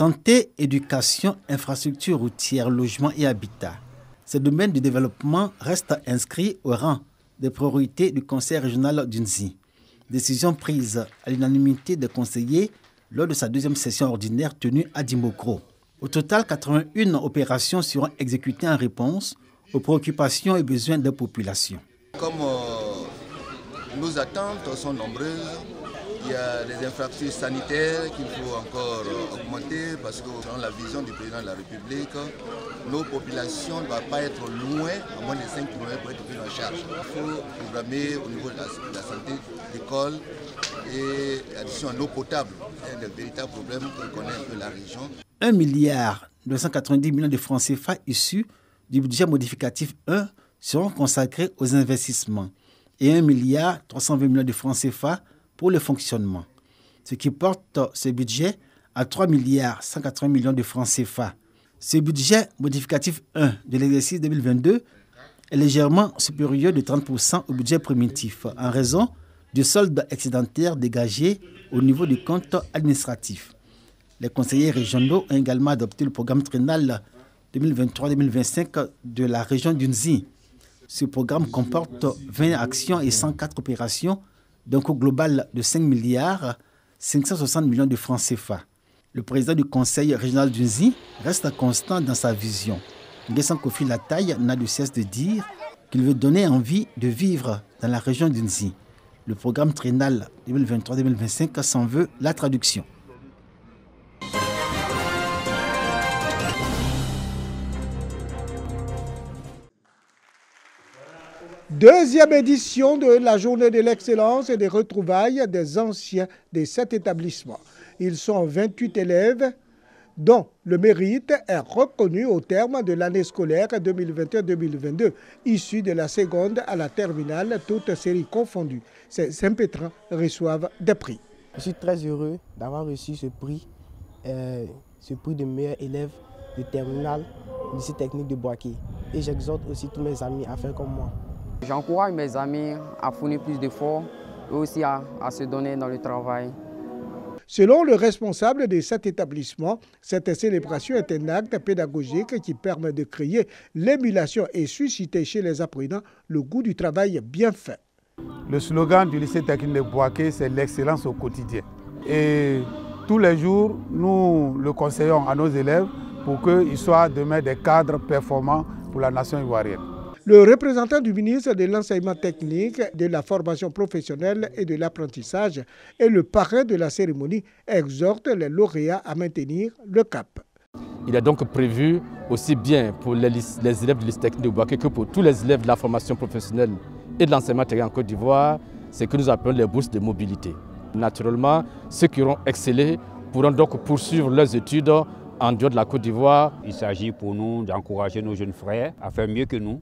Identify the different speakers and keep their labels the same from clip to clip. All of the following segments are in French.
Speaker 1: Santé, éducation, infrastructures routières, logement et habitat. Ces domaines de développement restent inscrits au rang des priorités du Conseil régional d'Unzi. Décision prise à l'unanimité des conseillers lors de sa deuxième session ordinaire tenue à Dimokro. Au total, 81 opérations seront exécutées en réponse aux préoccupations et besoins des populations.
Speaker 2: Comme nos attentes sont nombreuses, il y a des infrastructures sanitaires qu'il faut encore augmenter parce que dans la vision du président de la République, nos populations ne doivent pas être loin, à moins de 5 km pour être prises en charge. Il faut programmer au niveau de la santé, l'école et l'addition en eau potable. C'est un des véritables problèmes que connaît un peu la région.
Speaker 1: 1 milliard 290 millions de francs CFA issus du budget modificatif 1 seront consacrés aux investissements et 1 milliard 320 millions de francs CFA pour le fonctionnement, ce qui porte ce budget à 3 milliards 180 millions de francs CFA. Ce budget modificatif 1 de l'exercice 2022 est légèrement supérieur de 30% au budget primitif en raison du solde excédentaire dégagé au niveau du compte administratif. Les conseillers régionaux ont également adopté le programme triennal 2023-2025 de la région d'Unzi. Ce programme comporte 20 actions et 104 opérations d'un coût global de 5 milliards 560 millions de francs CFA. Le président du conseil régional d'Unzi reste constant dans sa vision. Nguessan Kofi Lataille n'a de cesse de dire qu'il veut donner envie de vivre dans la région d'Unzi. Le programme triennal 2023-2025 s'en veut la traduction.
Speaker 3: Deuxième édition de la journée de l'excellence et des retrouvailles des anciens de cet établissement. Ils sont 28 élèves dont le mérite est reconnu au terme de l'année scolaire 2021-2022, issus de la seconde à la terminale, toutes séries confondues. Ces Saint-Pétrin reçoivent des prix.
Speaker 4: Je suis très heureux d'avoir reçu ce prix de meilleur élève de terminale du lycée technique de Bouaké. Et j'exhorte aussi tous mes amis à faire comme moi.
Speaker 5: J'encourage mes amis à fournir plus d'efforts et aussi à se donner dans le travail.
Speaker 3: Selon le responsable de cet établissement, cette célébration est un acte pédagogique qui permet de créer l'émulation et susciter chez les apprenants le goût du travail bien fait.
Speaker 6: Le slogan du lycée technique de Bouaké, c'est l'excellence au quotidien. Et tous les jours, nous le conseillons à nos élèves pour qu'ils soient demain des cadres performants pour la nation ivoirienne.
Speaker 3: Le représentant du ministre de l'Enseignement technique, de la formation professionnelle et de l'apprentissage et le parrain de la cérémonie exhorte les lauréats à maintenir le cap.
Speaker 7: Il est donc prévu aussi bien pour les élèves du lycée technique de Bouaké que pour tous les élèves de la formation professionnelle et de l'enseignement technique en Côte d'Ivoire, c'est que nous appelons les bourses de mobilité. Naturellement, ceux qui auront excellé pourront donc poursuivre leurs études en dehors de la Côte d'Ivoire.
Speaker 8: Il s'agit pour nous d'encourager nos jeunes frères à faire mieux que nous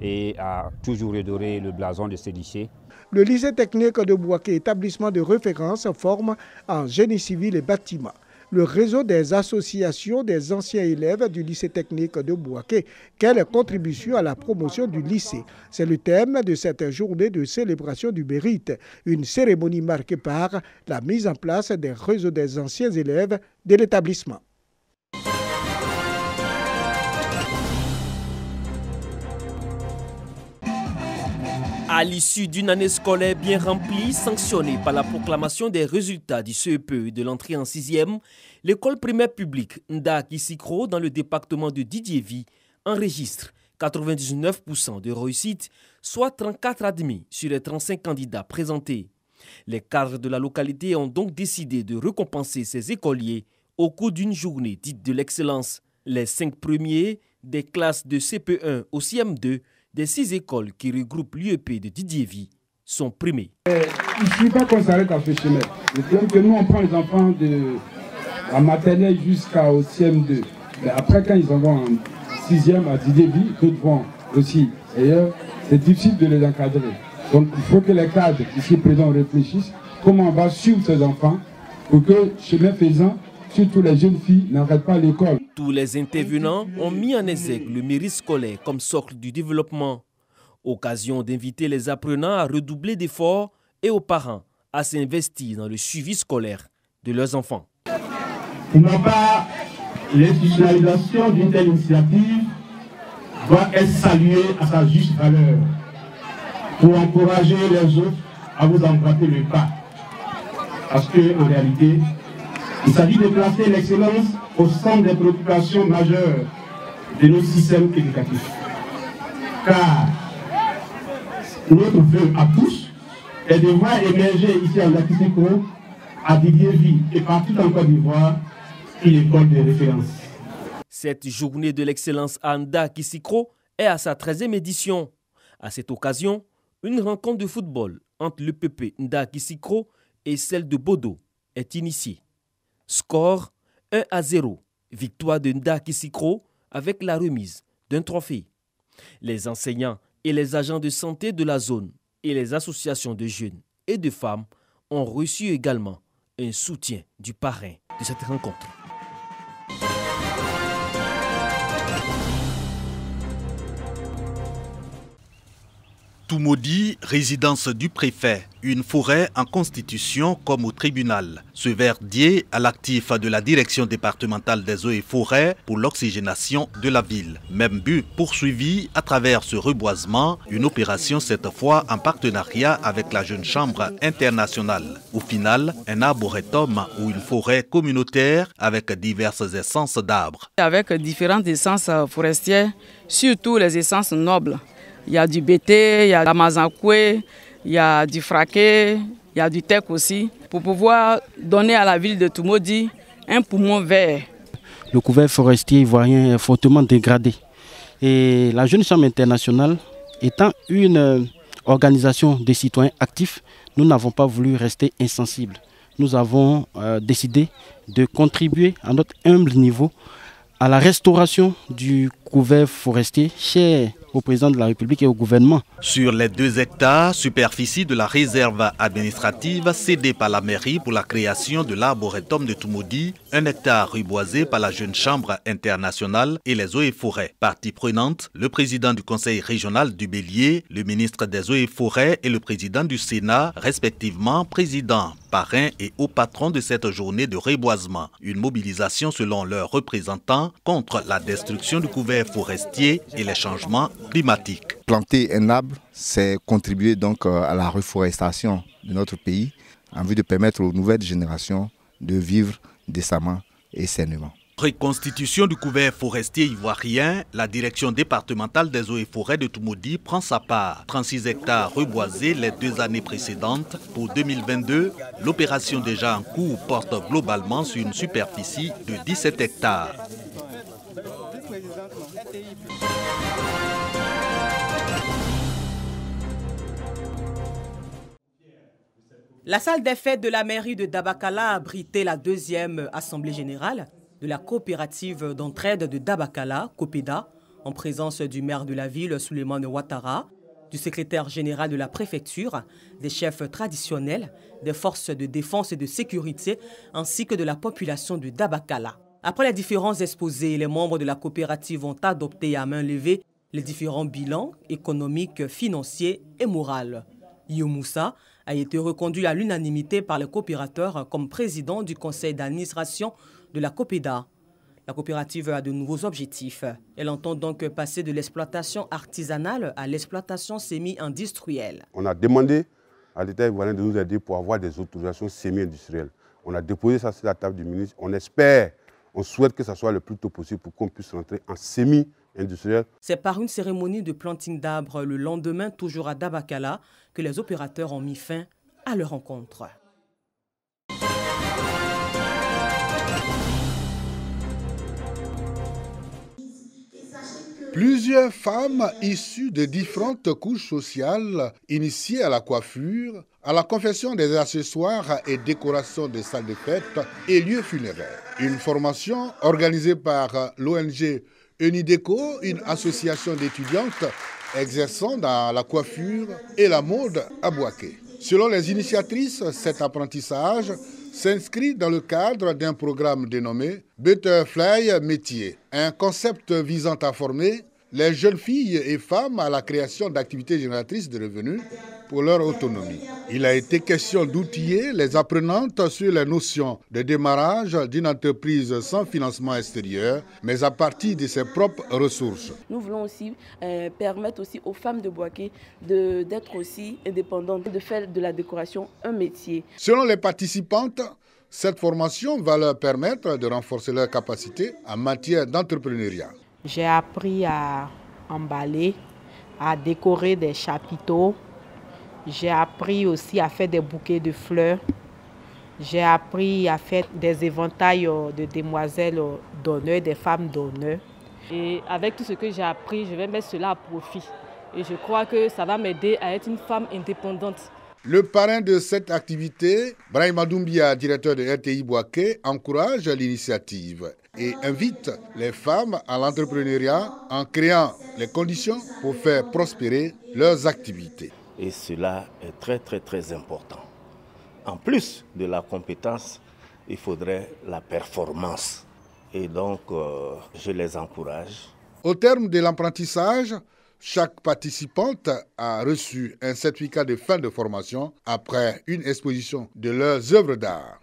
Speaker 8: et à toujours redorer le blason de ces lycées.
Speaker 3: Le lycée technique de Bouaké, établissement de référence, forme en génie civil et bâtiment. Le réseau des associations des anciens élèves du lycée technique de Bouaké, quelle contribution à la promotion du lycée. C'est le thème de cette journée de célébration du mérite, une cérémonie marquée par la mise en place des réseaux des anciens élèves de l'établissement.
Speaker 9: À l'issue d'une année scolaire bien remplie, sanctionnée par la proclamation des résultats du CEPE et de l'entrée en 6e, l'école primaire publique Ndak Issikro dans le département de Didiévi enregistre 99% de réussite, soit 34 admis sur les 35 candidats présentés. Les cadres de la localité ont donc décidé de récompenser ces écoliers au cours d'une journée dite de l'excellence. Les 5 premiers des classes de CP1 au CM2 des 6 écoles qui regroupent l'UEP de Didiévi sont primés.
Speaker 10: Il ne suffit pas qu'on s'arrête à Féchemet. Le problème que nous, on prend les enfants de la maternelle jusqu'au CM2. Mais après, quand ils vont en 6e à Didiévi, d'autres vont aussi. D'ailleurs, c'est difficile de les encadrer. Donc, il faut que les cadres ici présents réfléchissent comment on va suivre ces enfants pour que, chemin faisant, surtout les jeunes filles n'arrêtent pas l'école.
Speaker 9: Tous les intervenants ont mis en exergue le mérite scolaire comme socle du développement. Occasion d'inviter les apprenants à redoubler d'efforts et aux parents à s'investir dans le suivi scolaire de leurs enfants.
Speaker 11: Pour ma part, l'institutionnalisation d'une telle initiative doit être saluée à sa juste valeur pour encourager les autres à vous emprunter le pas. Parce qu'en réalité, il s'agit de placer l'excellence au centre des préoccupations majeures de nos systèmes éducatifs. Car notre vœu à tous est de voir émerger ici à Ndaki-Sikro, à Didier-Vie et partout en Côte d'Ivoire, une école de référence.
Speaker 9: Cette journée de l'excellence à Ndaki-Sikro est à sa 13e édition. À cette occasion, une rencontre de football entre l'EPP Ndaki-Sikro et celle de Bodo est initiée. Score 1-0, victoire de Ndaki-Sikro avec la remise d'un trophée. Les enseignants et les agents de santé de la zone et les associations de jeunes et de femmes ont reçu également un soutien du parrain de cette rencontre.
Speaker 12: Toumoudi, résidence du préfet, une forêt en constitution comme au tribunal. Ce verdier à l'actif de la direction départementale des eaux et forêts pour l'oxygénation de la ville. Même but poursuivi à travers ce reboisement, une opération cette fois en partenariat avec la Jeune Chambre internationale. Au final, un arboretum ou une forêt communautaire avec diverses essences d'arbres.
Speaker 13: Avec différentes essences forestières, surtout les essences nobles. Il y a du bété, il y a de la mazanqué, il y a du fraqué, il y a du teck aussi, pour pouvoir donner à la ville de Toumoudi un poumon vert.
Speaker 14: Le couvert forestier ivoirien est fortement dégradé. Et la Jeune Chambre internationale, étant une organisation de citoyens actifs, nous n'avons pas voulu rester insensibles. Nous avons décidé de contribuer à notre humble niveau à la restauration du couvert forestier cher au président de la République et au gouvernement.
Speaker 12: Sur les 2 hectares, superficie de la réserve administrative cédée par la mairie pour la création de l'arboretum de Toumoudi, 1 hectare reboisé par la Jeune Chambre internationale et les eaux et forêts. Partie prenante, le président du conseil régional du Bélier, le ministre des eaux et forêts et le président du Sénat, respectivement président, parrain et haut patron de cette journée de reboisement. Une mobilisation selon leurs représentants contre la destruction du couvert forestier et les changements climatiques.
Speaker 15: Planter un arbre, c'est contribuer donc à la reforestation de notre pays en vue de permettre aux nouvelles générations de vivre décemment et sainement.
Speaker 12: Reconstitution du couvert forestier ivoirien, la direction départementale des eaux et forêts de Toumoudi prend sa part. 36 hectares reboisés les 2 années précédentes. Pour 2022, l'opération déjà en cours porte globalement sur une superficie de 17 hectares.
Speaker 16: La salle des fêtes de la mairie de Dabakala a abrité la 2e assemblée générale de la coopérative d'entraide de Dabakala, COPEDA, en présence du maire de la ville, Souleymane Ouattara, du secrétaire général de la préfecture, des chefs traditionnels, des forces de défense et de sécurité, ainsi que de la population de Dabakala. Après les différents exposés, les membres de la coopérative ont adopté à main levée les différents bilans économiques, financiers et moraux. Yo Moussa a été reconduit à l'unanimité par les coopérateurs comme président du conseil d'administration de la COPEDA. La coopérative a de nouveaux objectifs. Elle entend donc passer de l'exploitation artisanale à l'exploitation semi-industrielle.
Speaker 17: On a demandé à l'État ivoirien de nous aider pour avoir des autorisations semi-industrielles. On a déposé ça sur la table du ministre. On espère, on souhaite que ça soit le plus tôt possible pour qu'on puisse rentrer en semi-industriel.
Speaker 16: C'est par une cérémonie de planting d'arbres le lendemain, toujours à Dabakala, que les opérateurs ont mis fin à leur rencontre.
Speaker 18: Plusieurs femmes issues de différentes couches sociales, initiées à la coiffure, à la confection des accessoires et décorations des salles de fête et lieux funéraires. Une formation organisée par l'ONG Unideco, une association d'étudiantes exerçant dans la coiffure et la mode à Bouaké. Selon les initiatrices, cet apprentissage s'inscrit dans le cadre d'un programme dénommé Butterfly Métier, un concept visant à former les jeunes filles et femmes à la création d'activités génératrices de revenus pour leur autonomie. Il a été question d'outiller les apprenantes sur les notions de démarrage d'une entreprise sans financement extérieur, mais à partir de ses propres ressources.
Speaker 19: Nous voulons aussi permettre aussi aux femmes de Bouaké d'être aussi indépendantes, de faire de la décoration un métier.
Speaker 18: Selon les participantes, cette formation va leur permettre de renforcer leurs capacités en matière d'entrepreneuriat.
Speaker 20: J'ai appris à emballer, à décorer des chapiteaux. J'ai appris aussi à faire des bouquets de fleurs. J'ai appris à faire des éventails de demoiselles d'honneur, des femmes d'honneur.
Speaker 21: Et avec tout ce que j'ai appris, je vais mettre cela à profit. Et je crois que ça va m'aider à être une femme indépendante.
Speaker 18: Le parrain de cette activité, Brahima Doumbia, directeur de RTI Bouaké, encourage l'initiative et invite les femmes à l'entrepreneuriat en créant les conditions pour faire prospérer leurs activités.
Speaker 22: Et cela est très important. En plus de la compétence, il faudrait la performance. Et donc, je les encourage.
Speaker 18: Au terme de l'apprentissage, chaque participante a reçu un certificat de fin de formation après une exposition de leurs œuvres d'art.